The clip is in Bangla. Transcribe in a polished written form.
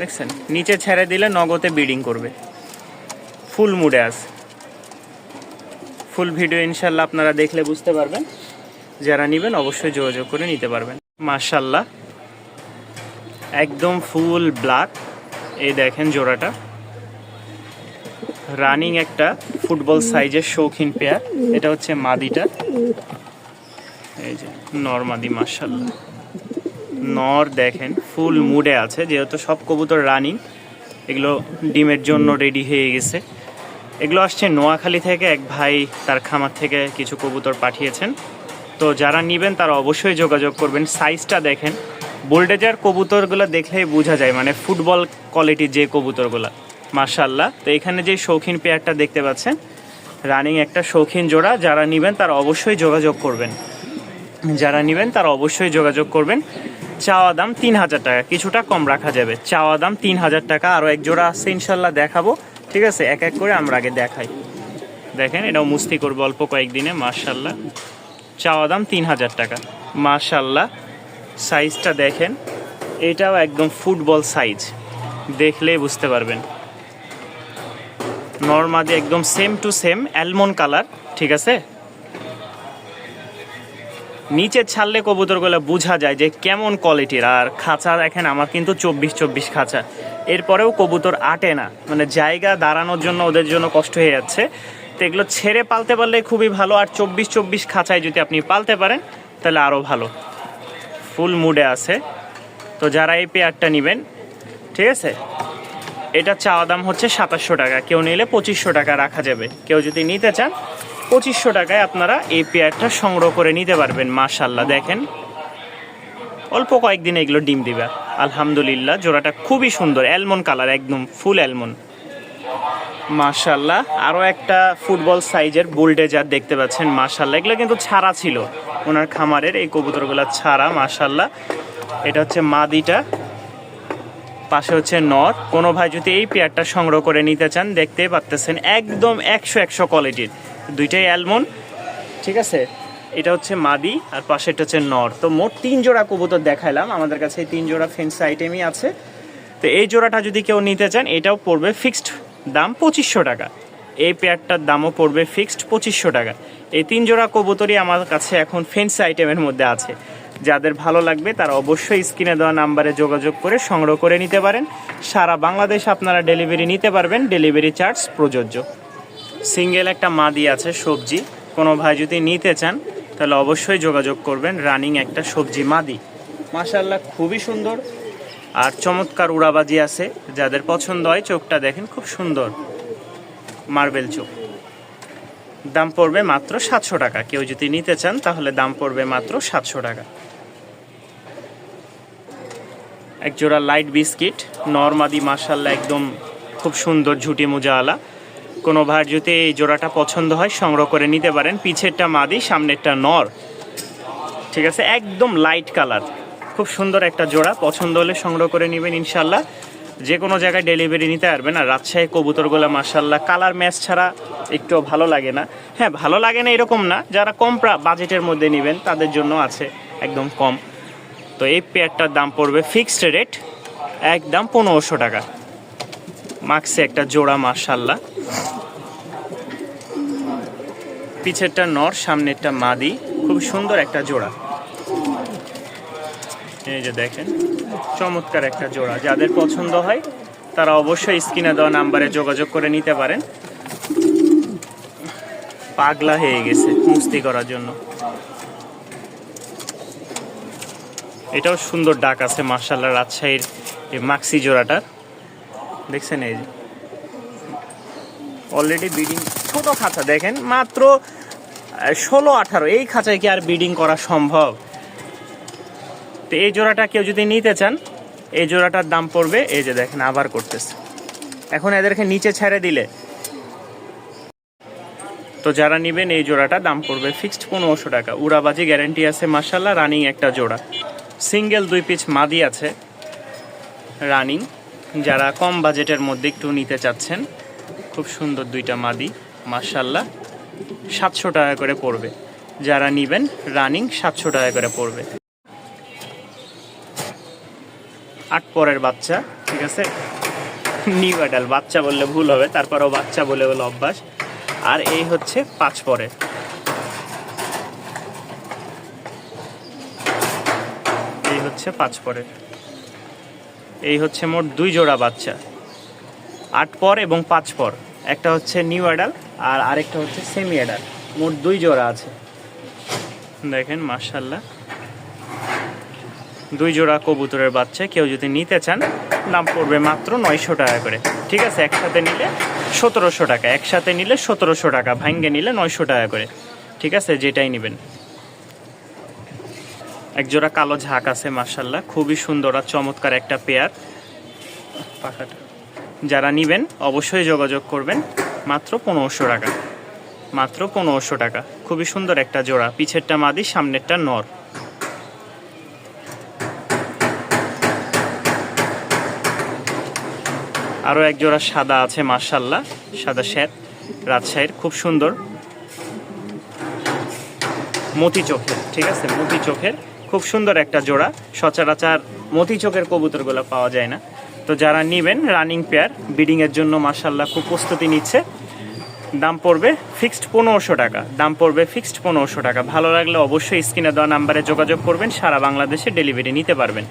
দেখছেন, নিচে ছেড়ে দিলে নগদে ব্রিডিং করবে, ফুল মুডে আছে। ফুল ভিডিও ইনশাল্লাহ আপনারা দেখলে বুঝতে পারবেন। যারা নেবেন অবশ্যই যোগাযোগ করে নিতে পারবেন। মাশাল্লাহ একদম ফুল ব্ল্যাক। এই দেখেন জোড়াটা রানিং একটা ফুটবল সাইজের শৌখিন পেয়ার। এটা হচ্ছে মাদিটা, এই যে নর মাদি। মাশাল্লাহ নর দেখেন ফুল মুডে আছে, যেহেতু সব কবুতর রানিং, এগুলো ডিমের জন্য রেডি হয়ে গেছে। এগুলো আসছে নোয়াখালী থেকে, এক ভাই তার খামার থেকে কিছু কবুতর পাঠিয়েছেন। তো যারা নেবেন তারা অবশ্যই যোগাযোগ করবেন। সাইজটা দেখেন, বোল্ডেজার কবুতরগুলো দেখলেই বোঝা যায়, মানে ফুটবল কোয়ালিটির যে কবুতরগুলো। মাশাল্লাহ। তো এখানে যে শৌখিন পেয়ারটা দেখতে পাচ্ছেন, রানিং একটা শৌখিন জোড়া। যারা নেবেন তারা অবশ্যই যোগাযোগ করবেন। চাওয়া দাম 3000 টাকা, কিছুটা কম রাখা যাবে। চাওয়া দাম 3000 টাকা। আরও এক জোড়া আছে ইনশাল্লাহ দেখাবো, ঠিক আছে? এক এক করে আমরা আগে দেখাই। দেখেন এটাও মুস্তি করবে অল্প কয়েকদিনে। মাশাল্লাহ চাওয়া দাম 3000 টাকা। মাশাল্লাহ সাইজটা দেখেন, এটাও একদম ফুটবল সাইজ, দেখলেই বুঝতে পারবেন। নরমাদি একদম same to same almond colour, ঠিক আছে? নিচে ছাড়লে কবুতরগুলো বোঝা যায় যে কেমন কোয়ালিটির। আর খাঁচা দেখেন, আমার কিন্তু 24 খাঁচা, এরপরেও কবুতর আটে না, মানে জায়গা দাঁড়ানোর জন্য ওদের জন্য কষ্ট হয়ে যাচ্ছে। তো এগুলো ছেড়ে পালতে পারলে খুবই ভালো। আর 24 খাঁচায় যদি আপনি পালতে পারেন তাহলে আরও ভালো, ফুল মুডে আছে। তো যারা এই পেয়ারটা নেবেন, ঠিক আছে, এটা চাওয়া দাম হচ্ছে 2700 টাকা। কেউ নিলে 2500 টাকা রাখা যাবে। কেউ যদি নিতে চান 2500 টাকায় আপনারা এই পেয়ারটা সংগ্রহ করে নিতে পারবেন। মাশাল্লাহ দেখেন অল্প কয়েকদিন এগুলো ডিম দিবে আলহামদুলিল্লাহ। জোড়াটা খুবই সুন্দর, অ্যালমন্ড কালার, একদম ফুল অ্যালমন্ড। মাশাল্লাহ আরও একটা ফুটবল সাইজের বুলডেজার দেখতে পাচ্ছেন। মাশাল্লাহ এগুলো কিন্তু ছাড়া ছিল ওনার খামারের, এই কবুতরগুলো ছাড়া। মাশাল্লাহ এটা হচ্ছে মাদিটা, পাশে হচ্ছে নর। কোনো ভাই যদি এই পেয়ারটা সংগ্রহ করে নিতে চান, দেখতেই পাচ্ছেন একদম 100 কোয়ালিটির, দুইটাই অ্যালমন্ড, ঠিক আছে? এটা হচ্ছে মাদি আর পাশে এটা হচ্ছে নর। তো মোট 3 জোড়া কবুতর দেখাইলাম, আমাদের কাছে এই 3 জোড়া ফেন্সি আইটেমই আছে। তো এই জোড়াটা যদি কেউ নিতে চান, এটাও পড়বে ফিক্সড দাম 2500 টাকা। এই পেয়ারটার দামও পড়বে ফিক্সড 2500 টাকা। এই 3 জোড়া কবুতরই আমার কাছে এখন ফেন্সি আইটেমের মধ্যে আছে। যাদের ভালো লাগবে তারা অবশ্যই স্ক্রিনে দেওয়া নাম্বারে যোগাযোগ করে সংগ্রহ করে নিতে পারেন। সারা বাংলাদেশ আপনারা ডেলিভারি নিতে পারবেন, ডেলিভারি চার্জ প্রযোজ্য। সিঙ্গেল একটা মাদি আছে সবজি, কোনো ভাই যদি নিতে চান তাহলে অবশ্যই যোগাযোগ করবেন। রানিং একটা সবজি মাদি, মাশাআল্লাহ খুবই সুন্দর আর চমৎকার উড়াবাজি আছে। যাদের পছন্দ হয়, চোখটা দেখেন খুব সুন্দর মার্বেল চোখ। দাম পড়বে মাত্র 700 টাকা। কেউ যদি নিতে চান তাহলে দাম পড়বে মাত্র 700 টাকা। এক জোড়া লাইট বিস্কিট নরমাদি, মাশাআল্লাহ একদম খুব সুন্দর ঝুটি মোজাওয়ালা। কোনো ভাই যদি এই জোড়াটা পছন্দ হয় সংগ্রহ করে নিতে পারেন। পিছেরটা মাদি, সামনেরটা নর, ঠিক আছে? একদম লাইট কালার, খুব সুন্দর একটা জোড়া। পছন্দ হলে সংগ্রহ করে নেবেন ইনশাল্লাহ। যে কোনো জায়গায় ডেলিভারি নিতে পারবেন। আর রাজশাহী কবুতরগুলো মাশাআল্লাহ কালার ম্যাচ ছাড়া একটু ভালো লাগে না। হ্যাঁ ভালো লাগে না এরকম না, যারা কম বাজেটের মধ্যে নেবেন তাদের জন্য আছে একদম কম। তো এই পেয়ারটার দাম পড়বে ফিক্সড রেট একদম 1500 টাকা। মাক্সে একটা জোড়া মাশাআল্লাহ। পিছেরটা নর, সামনেরটা মাদি, খুব সুন্দর একটা জোড়া। এই যে দেখেন চমৎকার একটা জোড়া। যাদের পছন্দ হয় তারা অবশ্যই স্ক্রিনে দেওয়া নাম্বারে যোগাযোগ করে নিতে পারেন। পাগলা হয়ে গেছে মুস্তি করার জন্য। এটাও সুন্দর ডাক আছে মাশাআল্লাহ রাজশাহীর এই মাক্সি জোড়াটার, দেখছেন? এই যে অলরেডি ব্রিডিং, ছোট খাঁচা দেখেন, মাত্র 16-18। এই খাঁচায় কি আর ব্রিডিং করা সম্ভব? তো এই জোড়াটা কেউ যদি নিতে চান, এই জোড়াটার দাম পড়বে, এই যে দেখেন আবার করতেছে, এখন এদেরকে নিচে ছেড়ে দিলে। তো যারা নেবেন এই জোড়াটা দাম পড়বে ফিক্সড 1500 টাকা। উড়াবাজি গ্যারান্টি আছে মাশাআল্লাহ। রানিং একটা জোড়া, সিঙ্গেল 2 পিস মাদি আছে রানিং। যারা কম বাজেটের মধ্যে একটু নিতে চাচ্ছেন, খুব সুন্দর দুইটা মাদি মাশাআল্লাহ। 700 টাকা করে পড়বে। যারা নেবেন রানিং 700 টাকা করে পড়বে। 8 পরের বাচ্চা, ঠিক আছে। নিউ অ্যাডাল, বাচ্চা বললে ভুল হবে, তারপরেও বাচ্চা বলে বলে অভ্যাস। আর এই হচ্ছে 5 পরের, এই হচ্ছে 5 পরের। এই হচ্ছে মোট 2 জোড়া বাচ্চা, 8 পর এবং 5 পর। একটা হচ্ছে নিউ অ্যাডাল আর আরেকটা হচ্ছে সেমি অ্যাডাল, মোট 2 জোড়া আছে। দেখেন মাশাআল্লাহ, 2 জোড়া কবুতরের বাচ্চা। কেউ যদি নিতে চান দাম পড়বে মাত্র 900 টাকা করে, ঠিক আছে। একসাথে নিলে 1700 টাকা, একসাথে নিলে 1700 টাকা, ভাঙ্গে নিলে 900 টাকা করে, ঠিক আছে, যেটাই নেবেন। এক জোড়া কালো ঝাঁক আছে মাশাআল্লাহ, খুবই সুন্দর আর চমৎকার একটা পেয়ার। পাখাটা যারা নেবেন অবশ্যই যোগাযোগ করবেন, মাত্র 1500 টাকা, মাত্র 1500 টাকা। খুবই সুন্দর একটা জোড়া, পিছেরটা মাদি, সামনেরটা নর। আরও এক জোড়া সাদা আছে মাশাআল্লাহ, সাদা শ্বেত, রাজশাহীর, খুব সুন্দর, মতি চোখের, ঠিক আছে, মতি চোখের, খুব সুন্দর একটা জোড়া। সচরাচর মতি চোখের কবুতরগুলো পাওয়া যায় না। তো যারা নেবেন রানিং পেয়ার, ব্রিডিংয়ের জন্য মাশাআল্লাহ খুব প্রস্তুতি নিচ্ছে। দাম পড়বে ফিক্সড 1500 টাকা, দাম পড়বে ফিক্সড 1500 টাকা। ভালো লাগলে অবশ্যই স্ক্রিনে দেওয়া নাম্বারে যোগাযোগ করবেন, সারা বাংলাদেশে ডেলিভারি নিতে পারবেন।